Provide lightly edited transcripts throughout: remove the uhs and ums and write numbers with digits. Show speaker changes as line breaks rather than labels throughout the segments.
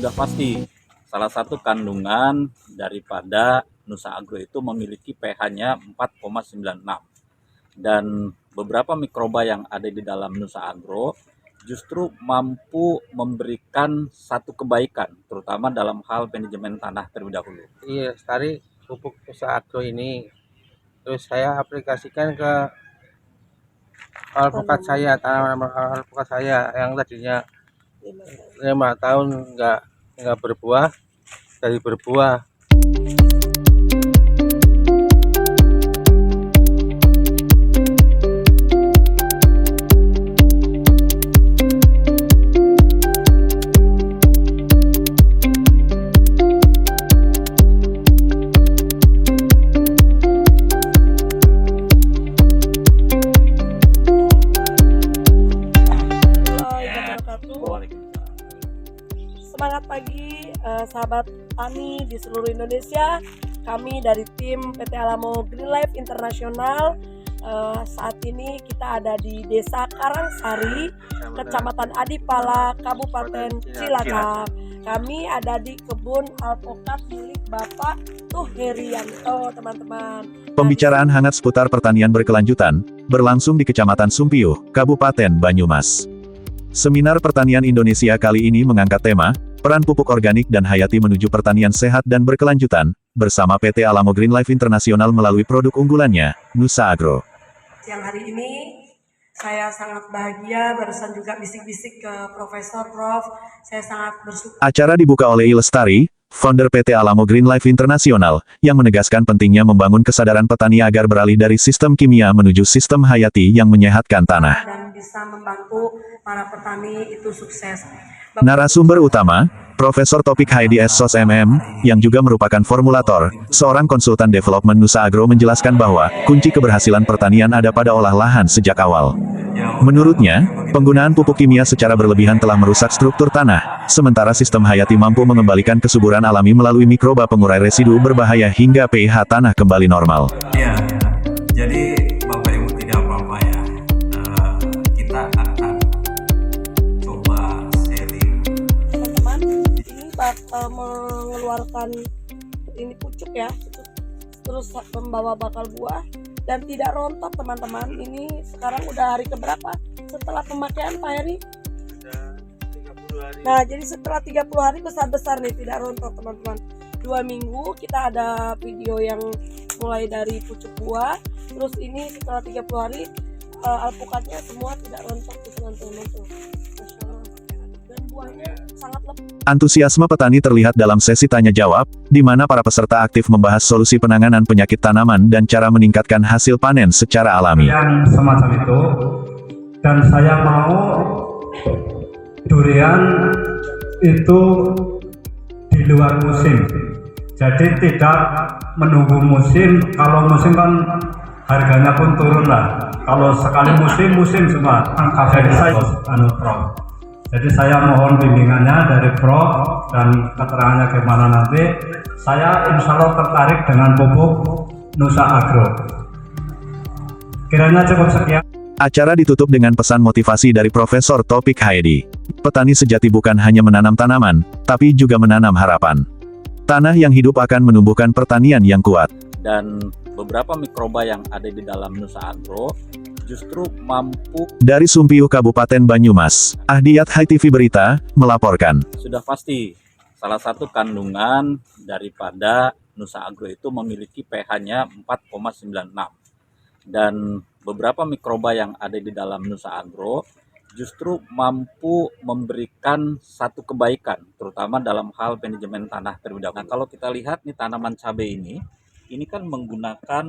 Sudah pasti salah satu kandungan daripada Nusa Agro itu memiliki pH-nya 4,96, dan beberapa mikroba yang ada di dalam Nusa Agro justru mampu memberikan satu kebaikan, terutama dalam hal manajemen tanah terlebih dahulu.
Iya, Lestari pupuk Nusa Agro ini. Terus saya aplikasikan ke alpukat saya, tanaman alpukat saya yang tadinya 5 tahun nggak berbuah, jadi berbuah.
Semangat pagi sahabat tani di seluruh Indonesia. Kami dari tim PT Alamo Green Life Internasional. Saat ini kita ada di Desa Karangsari, Kecamatan Adipala, Kabupaten Cilacap. Kami ada di kebun alpukat milik Bapak Herianto, teman-teman.
Pembicaraan hangat seputar pertanian berkelanjutan berlangsung di Kecamatan Sumpiyuh, Kabupaten Banyumas. Seminar Pertanian Indonesia kali ini mengangkat tema, peran pupuk organik dan hayati menuju pertanian sehat dan berkelanjutan, bersama PT Alamo Green Life Internasional melalui produk unggulannya, Nusa Agro.
Siang hari ini, saya sangat bahagia, barusan juga bisik-bisik ke Profesor, Prof. Saya sangat bersyukur.
Acara dibuka oleh I Lestari, founder PT Alamo Green Life Internasional, yang menegaskan pentingnya membangun kesadaran petani agar beralih dari sistem kimia menuju sistem hayati yang menyehatkan tanah.
Dan bisa membantu para petani itu sukses.
Narasumber utama, Profesor Topik Haidi SSOS MM, yang juga merupakan formulator, seorang konsultan development Nusa Agro menjelaskan bahwa, kunci keberhasilan pertanian ada pada olah lahan sejak awal. Menurutnya, penggunaan pupuk kimia secara berlebihan telah merusak struktur tanah, sementara sistem hayati mampu mengembalikan kesuburan alami melalui mikroba pengurai residu berbahaya hingga pH tanah kembali normal.
Ya, jadi Bapak Ibu tidak apa-apa ya, kita akan coba sharing.
Teman-teman, ini bakal mengeluarkan ini pucuk ya, terus membawa bakal buah dan tidak rontok, teman-teman. Ini sekarang udah hari keberapa setelah pemakaian, Pak Heri?
Sudah 30 hari.
Nah, jadi setelah 30 hari besar-besar nih, tidak rontok, teman-teman. 2 minggu kita ada video yang mulai dari pucuk buah, terus ini setelah 30 hari alpukatnya semua tidak rontok tuh, teman-teman tuh. Masya Allah. Dan buahnya sangat lembut.
Antusiasme petani terlihat dalam sesi tanya-jawab, di mana para peserta aktif membahas solusi penanganan penyakit tanaman dan cara meningkatkan hasil panen secara alami.
Yang semacam itu, dan saya mau durian itu di luar musim, jadi tidak menunggu musim. Kalau musim kan harganya pun turun lah. Kalau sekali musim semua. Jadi saya Jadi saya mohon bimbingannya dari Prof dan keterangannya gimana nanti. Saya insya Allah tertarik dengan pupuk Nusa Agro. Kiranya cukup sekian.
Acara ditutup dengan pesan motivasi dari Profesor Topik Haidi. Petani sejati bukan hanya menanam tanaman, tapi juga menanam harapan. Tanah yang hidup akan menumbuhkan pertanian yang kuat.
Dan beberapa mikroba yang ada di dalam Nusa Agro justru mampu.
Dari Sumpiyuh Kabupaten Banyumas, Ahdiyat Hai TV Berita, melaporkan.
Sudah pasti salah satu kandungan daripada Nusa Agro itu memiliki pH-nya 4,96, dan beberapa mikroba yang ada di dalam Nusa Agro justru mampu memberikan satu kebaikan, terutama dalam hal manajemen tanah terlebih dahulu. Nah, kalau kita lihat nih tanaman cabai ini kan menggunakan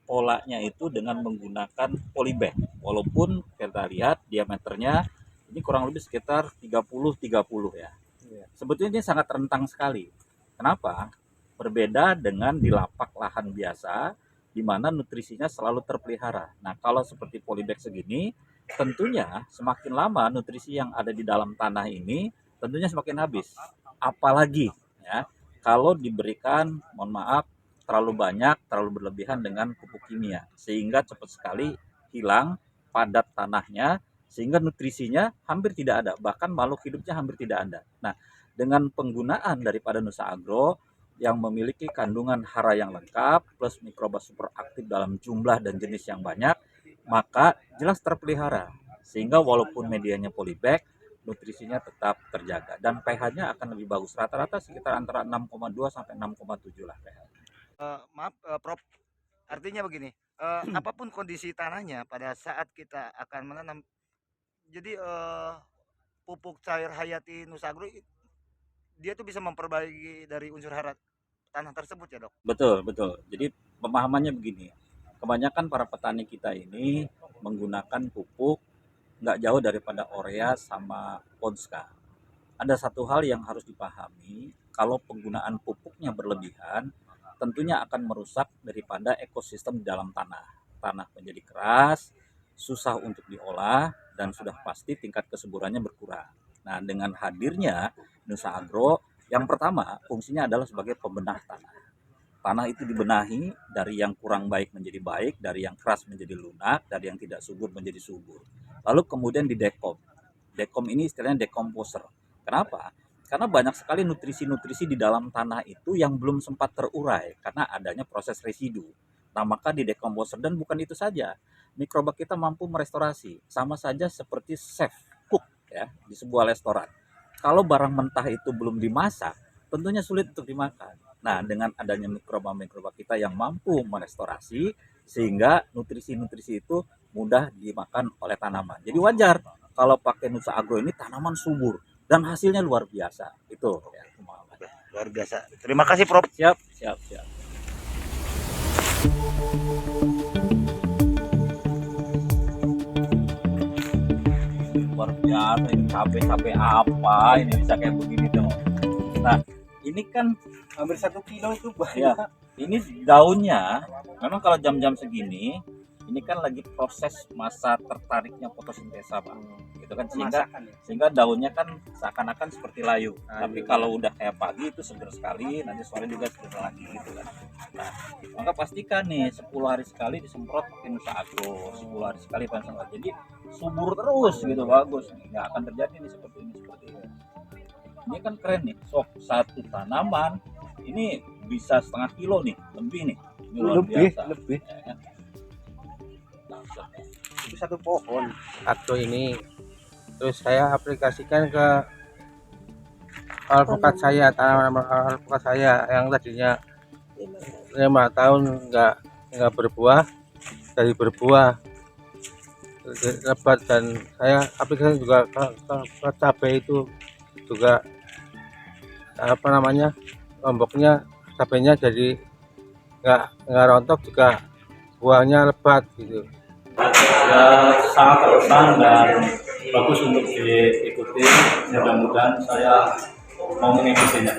polanya itu dengan menggunakan polybag, walaupun kita lihat diameternya ini kurang lebih sekitar 30-30 ya. Sebetulnya ini sangat rentang sekali. Kenapa? Berbeda dengan di lapak lahan biasa, di mana nutrisinya selalu terpelihara. Nah, kalau seperti polybag segini, tentunya semakin lama nutrisi yang ada di dalam tanah ini tentunya semakin habis. Apalagi ya, kalau diberikan, mohon maaf, terlalu banyak, terlalu berlebihan dengan pupuk kimia, sehingga cepat sekali hilang padat tanahnya, sehingga nutrisinya hampir tidak ada, bahkan makhluk hidupnya hampir tidak ada. Nah, dengan penggunaan daripada Nusa Agro yang memiliki kandungan hara yang lengkap plus mikroba super aktif dalam jumlah dan jenis yang banyak, maka jelas terpelihara, sehingga walaupun medianya polybag, nutrisinya tetap terjaga dan pH-nya akan lebih bagus, rata-rata sekitar antara 6,2 sampai 6,7 lah pH.
Maaf, Prof, artinya begini, apapun kondisi tanahnya pada saat kita akan menanam, jadi pupuk cair hayati Nusa Agro dia tuh bisa memperbaiki dari unsur hara tanah tersebut ya, Dok?
Betul, betul. Jadi pemahamannya begini, kebanyakan para petani kita ini menggunakan pupuk nggak jauh daripada urea sama Ponska. Ada satu hal yang harus dipahami, kalau penggunaan pupuknya berlebihan, tentunya akan merusak daripada ekosistem di dalam tanah. Tanah menjadi keras, susah untuk diolah, dan sudah pasti tingkat kesuburannya berkurang. Nah, dengan hadirnya Nusa Agro, yang pertama fungsinya adalah sebagai pembenah tanah. Tanah itu dibenahi dari yang kurang baik menjadi baik, dari yang keras menjadi lunak, dari yang tidak subur menjadi subur. Lalu kemudian didekom. Dekom ini istilahnya decomposer. Kenapa? Karena banyak sekali nutrisi-nutrisi di dalam tanah itu yang belum sempat terurai karena adanya proses residu. Nah, maka di decomposer, dan bukan itu saja. Mikroba kita mampu merestorasi, sama saja seperti chef cook ya di sebuah restoran. Kalau barang mentah itu belum dimasak, tentunya sulit untuk dimakan. Nah, dengan adanya mikroba-mikroba kita yang mampu merestorasi, sehingga nutrisi-nutrisi itu mudah dimakan oleh tanaman. Jadi wajar kalau pakai Nusa Agro ini tanaman subur dan hasilnya luar biasa. Itu ya,
Luar biasa. Terima kasih, Prof.
siap, siap, siap. Luar biasa, ini capek-capek apa ini bisa kayak begini dong. Nah, ini kan
Hampir 1 kilo itu
ya, ini daunnya memang kalau jam-jam segini ini kan lagi proses masa tertariknya fotosintesa, Pak. Gitu kan, sehingga daunnya kan seakan-akan seperti layu. Tapi kalau udah kayak pagi itu seger sekali, nanti sore juga seger lagi gitu kan. Nah, maka pastikan nih 10 hari sekali disemprot pakai Nusa Agro, 10 hari sekali pakai Nusa Agro. Jadi subur terus gitu, bagus. Nggak akan terjadi nih seperti ini. Ini kan keren nih, sok satu tanaman ini bisa 1/2 kilo nih, lebih nih. Ini luar biasa.
lebih.
Ya.
Itu 1 pohon. Agro ini terus saya aplikasikan ke alpukat saya, tanaman alpukat saya yang tadinya 5 tahun nggak berbuah, dari berbuah lebat, dan saya aplikasi juga ke cabai itu juga lomboknya cabainya jadi nggak rontok, juga buahnya lebat gitu.
Ya, sangat terkesan dan bagus untuk diikuti. Mudah-mudahan saya mau mengikutinya.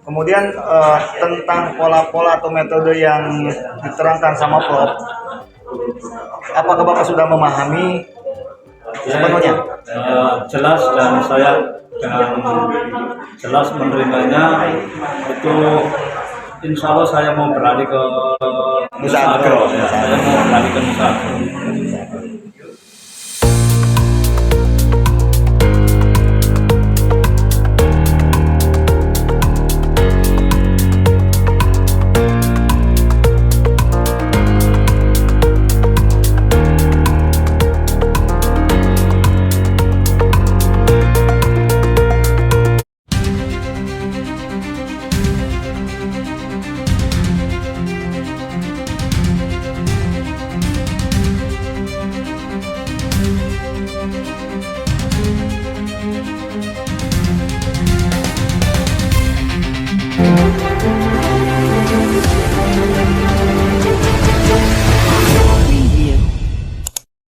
Kemudian tentang pola-pola atau metode yang diterangkan sama Prof, apakah Bapak sudah memahami sepenuhnya?
Jelas, dan saya dengan jelas menerimanya. Itu insya Allah saya mau beralih ke Nusa Agro. Ya, saya mau beralih ke Nusa Agro.